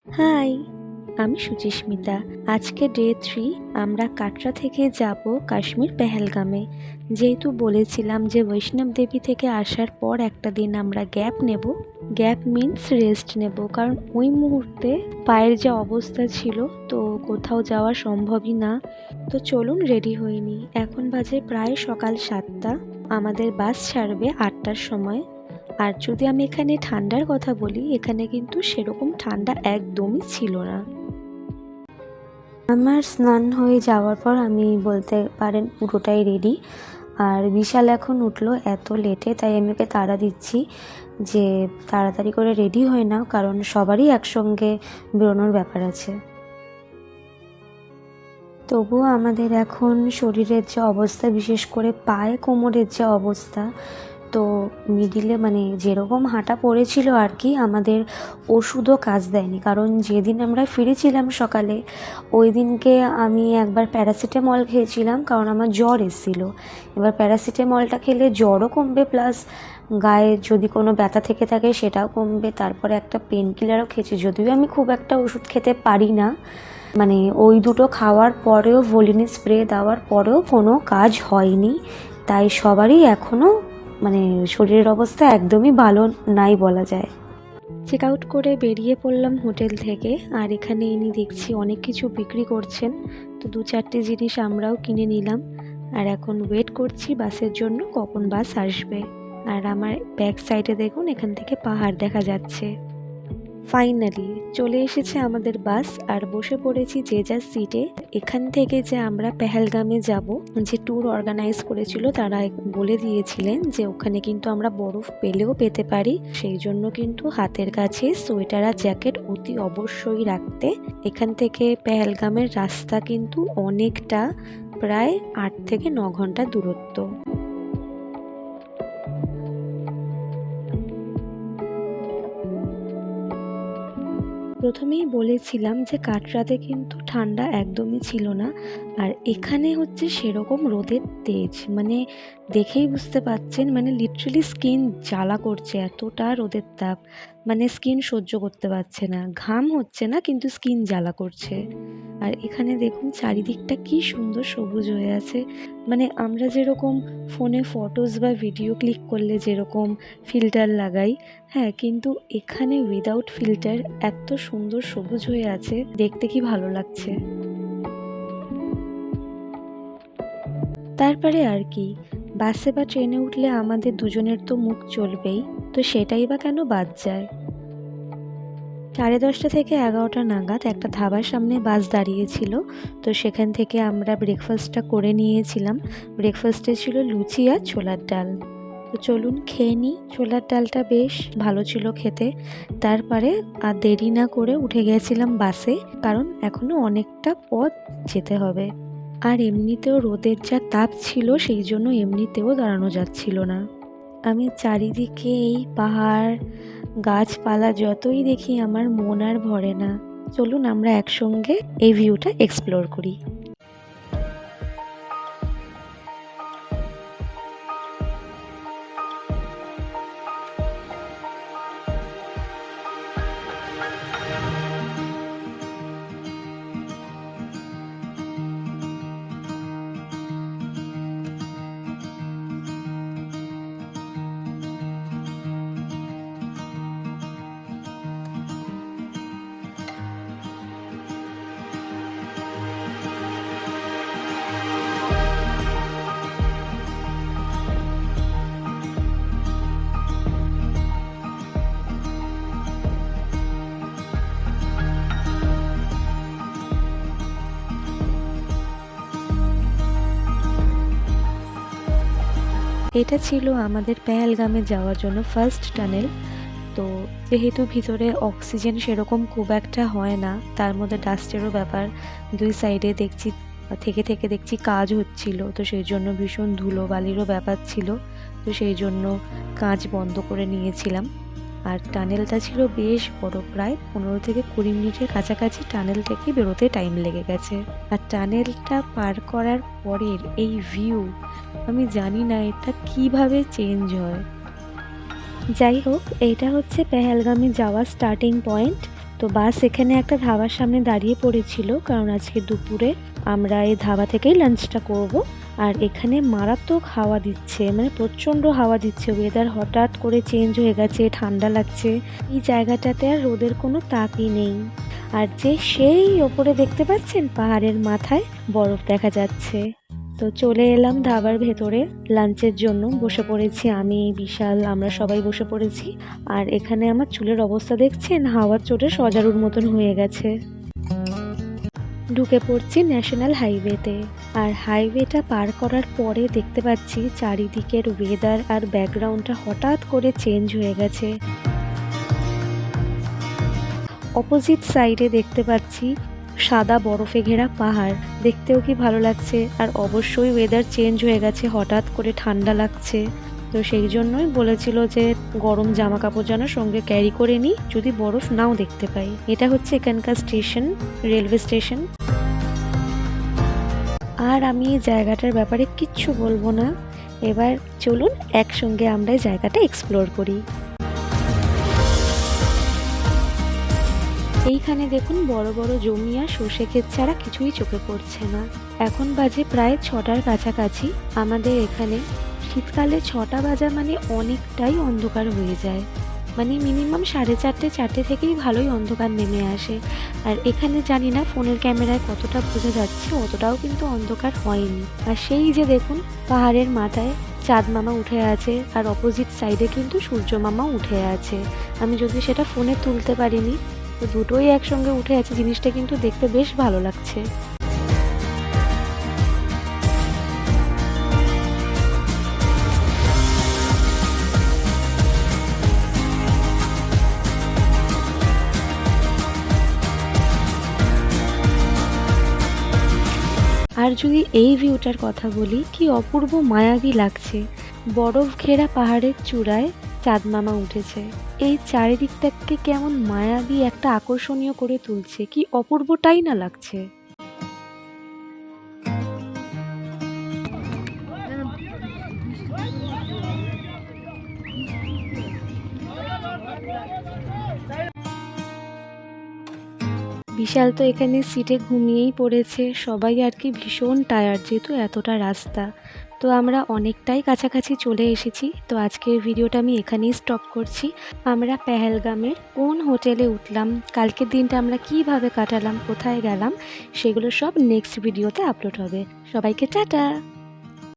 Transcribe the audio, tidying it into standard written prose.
High, আমি সুচিস্মিতা। আজকে day 3। আমরা কাটরা থেকে যাব কাশ্মীর পেহেলগামে। যেহেতু বলেছিলাম যে বৈষ্ণব দেবী থেকে আসার পর একটা দিন আমরা গ্যাপ নেব। গ্যাপ মিন্স রেস্ট নেব, কারণ ওই মুহূর্তে পায়ের যে অবস্থা ছিল তো কোথাও যাওয়া সম্ভবই না। তো চলুন রেডি হয়ে নিই। এখন বাজে প্রায় সকাল 7টা। আমাদের বাস ছাড়বে 8টার সময়। আর যদি আমি এখানে ঠান্ডার কথা বলি, এখানে কিন্তু সেরকম ঠান্ডা একদমই ছিল না। আমার স্নান হয়ে যাওয়ার পর আমি বলতে পারেন পুরোটাই রেডি। আর বিশাল এখন উঠলো এত লেটে, তাই আমি ওকে তাড়া দিচ্ছি যে তাড়াতাড়ি করে রেডি হয়ে নাও, কারণ সবারই একসঙ্গে বেরোনোর ব্যাপার আছে। তবুও আমাদের এখন শরীরের যে অবস্থা, বিশেষ করে পায়ে কোমরের যে অবস্থা, তো মিডিলে মানে যেরকম হাঁটা পড়েছিল আর কি, আমাদের ওষুধও কাজ দেয়নি। কারণ যেদিন আমরা ফিরেছিলাম সকালে, ওই দিনকে আমি একবার প্যারাসিটামল খেয়েছিলাম, কারণ আমার জ্বর এসেছিলো। এবার প্যারাসিটামলটা খেলে জ্বরও কমবে, প্লাস গায়ে যদি কোনো ব্যথা থেকে থাকে সেটাও কমবে। তারপরে একটা পেন কিলারও খেয়েছি, যদিও আমি খুব একটা ওষুধ খেতে পারি না। মানে ওই দুটো খাওয়ার পরেও, ভোলিনি স্প্রে দেওয়ার পরেও কোনো কাজ হয়নি। তাই সবারই এখনও মানে শরীরের অবস্থা একদমই ভালো নাই বলা যায়। চেক আউট করে বেরিয়ে পড়লাম হোটেল থেকে। আর এখানে ইনি দেখছি অনেক কিছু বিক্রি করছেন, তো 2-4টে জিনিস আমরাও কিনে নিলাম। আর এখন ওয়েট করছি বাসের জন্য, কখন বাস আসবে। আর আমার ব্যাক সাইডে দেখুন, এখান থেকে পাহাড় দেখা যাচ্ছে। ফাইনালি চলে এসেছে আমাদের বাস, আর বসে পড়েছি যে যার সিটে। এখান থেকে যে আমরা পেহেলগামে যাব, যে ট্যুর অর্গানাইজ করেছিল তারা বলে দিয়েছিলেন যে ওখানে কিন্তু আমরা বরফ পেলেও পেতে পারি, সেই জন্য কিন্তু হাতের কাছে সোয়েটার আর জ্যাকেট অতি অবশ্যই রাখতে। এখান থেকে পেহেলগামের রাস্তা কিন্তু অনেকটা, প্রায় 8 থেকে 9 ঘন্টা দূরত্ব। প্রথমেই বলেছিলাম যে কাটরাতে কিন্তু ঠান্ডা একদমই ছিল না, আর এখানে হচ্ছে সেরকম রোদের তেজ, মানে দেখেই বুঝতে পাচ্ছেন, মানে লিটারালি স্কিন জ্বালা করছে, এতটা রোদের তাপ। মানে স্কিন সহ্য করতে পারছে না, ঘাম হচ্ছে না কিন্তু স্কিন জ্বালা করছে। আর এখানে দেখুন চারিদিকটা কি সুন্দর সবুজ হয়ে আছে। মানে আমরা যেরকম ফোনে ফটোস বা ভিডিও ক্লিক করলে যেরকম ফিল্টার লাগাই, হ্যাঁ, কিন্তু এখানে উইদাউট ফিল্টার এত সুন্দর সবুজ হয়ে আছে, দেখতে কি ভালো লাগছে। তারপরে আর কি, বাসে বা ট্রেনে উঠলে আমাদের দুজনের তো মুখ চলবেই, তো সেটাই বা কেন বাদ যায়। 10:30 থেকে 11টা নাগাদ একটা ধাবার সামনে বাস দাঁড়িয়েছিল, তো সেখান থেকে আমরা ব্রেকফাস্টটা করে নিয়েছিলাম। ব্রেকফাস্টে ছিল লুচি আর ছোলার ডাল। তো চলুন খেয়ে নিই। ছোলার ডালটা বেশ ভালো ছিল খেতে। তারপরে আর দেরি না করে উঠে গেছিলাম বাসে, কারণ এখনো অনেকটা পথ যেতে হবে। আর এমনিতেও রোদের যা তাপ ছিল, সেই জন্য এমনিতেও দাঁড়ানো যাচ্ছিল না। আমি চারিদিকে এই পাহাড় গাছপালা যতই দেখি, আমার মন আর ভরে না। চলুন আমরা একসঙ্গে এই ভিউটা এক্সপ্লোর করি। এটা ছিল আমাদের পেহেলগামে যাওয়ার জন্য ফার্স্ট টানেল। তো যেহেতু ভিতরে অক্সিজেন সেরকম খুব একটা হয় না, তার মধ্যে ডাস্টেরও ব্যাপার, দুই সাইডে দেখছি দেখছি কাজ হচ্ছিল, তো সেই জন্য ভীষণ ধুলোবালিরও ব্যাপার ছিল। তো সেই জন্য কাজ বন্ধ করে নিয়েছিলাম। আর টানেলটা ছিল বেশ বড়, প্রায় 15 থেকে 20 মিনিটের কাছাকাছি টানেল থেকে বেরোতে টাইম লেগে গেছে। আর টানেলটা পার করার পরের এই ভিউ, আমি জানি না এটা কিভাবে চেঞ্জ হয়। যাই হোক, এইটা হচ্ছে পেহেলগামে যাওয়ার স্টার্টিং পয়েন্ট। তো বাস এখানে একটা ধাবার সামনে দাঁড়িয়ে পড়েছিল, কারণ আজকে দুপুরে আমরা এই ধাবা থেকেই লাঞ্চটা করব। আর এখানে মারাত্মক হাওয়া দিচ্ছে, মানে প্রচণ্ড হাওয়া দিচ্ছে, ওয়েদার হঠাৎ করে চেঞ্জ হয়ে গেছে, ঠান্ডা লাগছে। এই জায়গাটাতে আর রোদের কোনো তাপই নেই। আর যে সেই ওপরে দেখতে পাচ্ছেন পাহাড়ের মাথায় বরফ দেখা যাচ্ছে। তো চলে এলাম ধাবার ভেতরে লাঞ্চের জন্য, বসে পড়েছি আমি, বিশাল, আমরা সবাই বসে পড়েছি। আর এখানে আমার চুলের অবস্থা দেখছেন, হাওয়ার চোটে সজারুর মতন হয়ে গেছে। ঢুকে পড়ছি ন্যাশনাল হাইওয়েতে। আর হাইওয়েটা পার করার পরে দেখতে পাচ্ছি চারিদিকের ওয়েদার আর ব্যাকগ্রাউন্ডটা হঠাৎ করে চেঞ্জ হয়ে গেছে। অপোজিট সাইডে দেখতে পাচ্ছি সাদা বরফে ঘেরা পাহাড়, দেখতেও কি ভালো লাগছে। আর অবশ্যই ওয়েদার চেঞ্জ হয়ে গেছে, হঠাৎ করে ঠান্ডা লাগছে। তো সেই জন্যই বলেছিল যে গরম জামা কাপড় যেন সঙ্গে ক্যারি করে নিই, যদি বরফ নাও দেখতে পাই। এটা হচ্ছে এখানকার স্টেশন, রেলওয়ে স্টেশন। আর আমি এই জায়গাটার ব্যাপারে কিচ্ছু বলবো না। এবার চলুন একসঙ্গে আমরা এই জায়গাটা এক্সপ্লোর করি। এইখানে দেখুন বড় বড় জমি আর সর্ষে ক্ষেত ছাড়া কিছুই চোখে পড়ছে না। এখন বাজে প্রায় 6টার কাছাকাছি। আমাদের এখানে শীতকালে 6টা বাজা মানে অনেকটাই অন্ধকার হয়ে যায়, মানে মিনিমাম 4:30 থেকেই ভালোই অন্ধকার নেমে আসে। আর এখানে জানি না ফোনের ক্যামেরায় কতটা বোঝা যাচ্ছে, অতটাও কিন্তু অন্ধকার হয়নি। আর সেই যে দেখুন পাহাড়ের মাথায় চাঁদ মামা উঠে আছে, আর অপোজিট সাইডে কিন্তু সূর্য মামা উঠে আছে। আমি যদি সেটা ফোনে তুলতে পারিনি, তো দুটোই একসঙ্গে উঠে আছে, জিনিসটা কিন্তু দেখতে বেশ ভালো লাগছে। আর যদি এই ভিউটার কথা বলি, কি অপূর্ব মায়াবী লাগছে। বরফ ঘেরা পাহাড়ের চূড়ায় চাঁদ মামা উঠেছে, এই চারিদিকটাকে কেমন মায়াবী একটা আকর্ষণীয় করে তুলছে, কি অপূর্বটাই না লাগছে। বিশাল তো এখানে সিটে ঘুমিয়েই পড়েছে, সবাই আর কি ভীষণ টায়ার্ড, যেহেতু এতটা রাস্তা। তো আমরা অনেকটাই কাছাকাছি চলে এসেছি। তো আজকের ভিডিওটা আমি এখানেই স্টপ করছি। আমরা পেহেলগামের কোন হোটেলে উঠলাম, কালকের দিনটা আমরা কিভাবে কাটালাম, কোথায় গেলাম, সেগুলো সব নেক্সট ভিডিওতে আপলোড হবে। সবাইকে টাটা।